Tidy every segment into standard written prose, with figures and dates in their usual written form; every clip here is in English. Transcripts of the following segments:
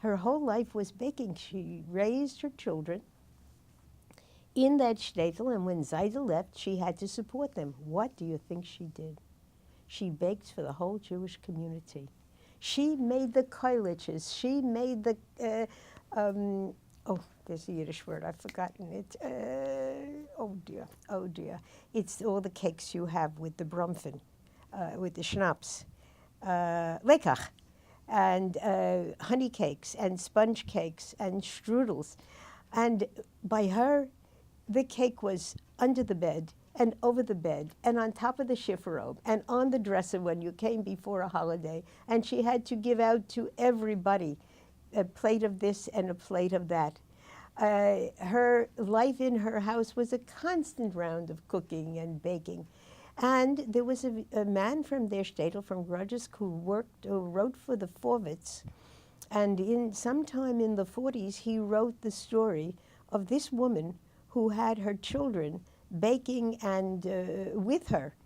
Her whole life was baking. She raised her children in that shtetl, and when Zayda left, she had to support them. What do you think she did? She baked for the whole Jewish community. She made the koiliches. She made the, oh, there's a Yiddish word, I've forgotten it. Oh dear. It's all the cakes you have with the bromfen, with the schnapps. Lekach, and honey cakes, and sponge cakes, and strudels. And by her, the cake was under the bed, and over the bed, and on top of the chifforobe, and on the dresser when you came before a holiday. And she had to give out to everybody a plate of this and a plate of that. Her life in her house was a constant round of cooking and baking. And there was a man from their shtetl, from Grudgisk, who wrote for the Forvitz. And sometime in the 40s, he wrote the story of this woman who had her children baking and with her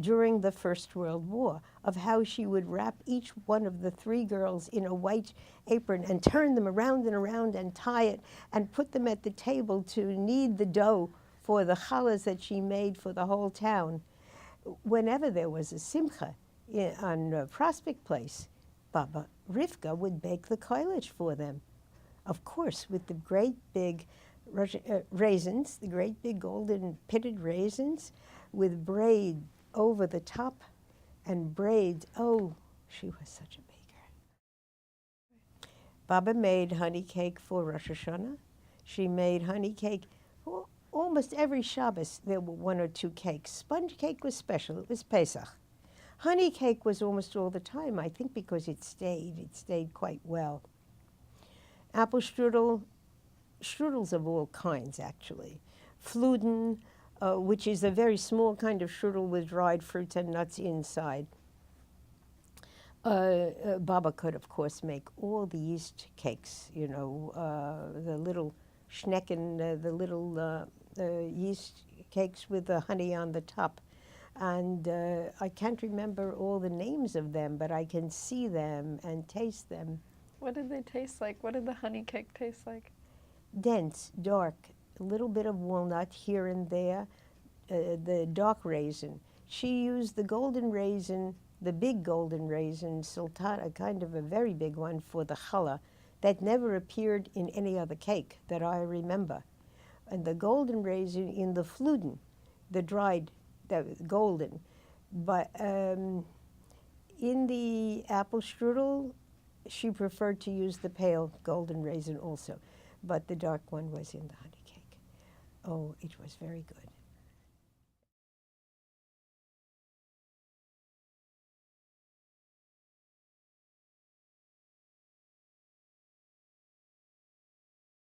during the First World War, of how she would wrap each one of the 3 girls in a white apron and turn them around and around and tie it and put them at the table to knead the dough for the challahs that she made for the whole town. Whenever there was a simcha on Prospect Place, Baba Rivke would bake the koilage for them. Of course, with the great big raisins, the great big golden pitted raisins, with braid over the top and braid. Oh, she was such a baker. Baba made honey cake for Rosh Hashanah. She made honey cake. Well, almost every Shabbos there were 1 or 2 cakes. Sponge cake was special. It was Pesach. Honey cake was almost all the time, I think, because it stayed quite well. Apple strudel, strudels of all kinds, actually. Fluden, which is a very small kind of strudel with dried fruits and nuts inside. Baba could, of course, make all the yeast cakes, you know, the little schnecken, the little yeast cakes with the honey on the top. And I can't remember all the names of them, but I can see them and taste them. What did they taste like? What did the honey cake taste like? Dense, dark, a little bit of walnut here and there, the dark raisin. She used the golden raisin, the big golden raisin, sultana, kind of a very big one for the challah, that never appeared in any other cake that I remember. And the golden raisin in the fluden, the dried, the golden. But in the apple strudel, she preferred to use the pale golden raisin also, but the dark one was in the honey cake. Oh, it was very good.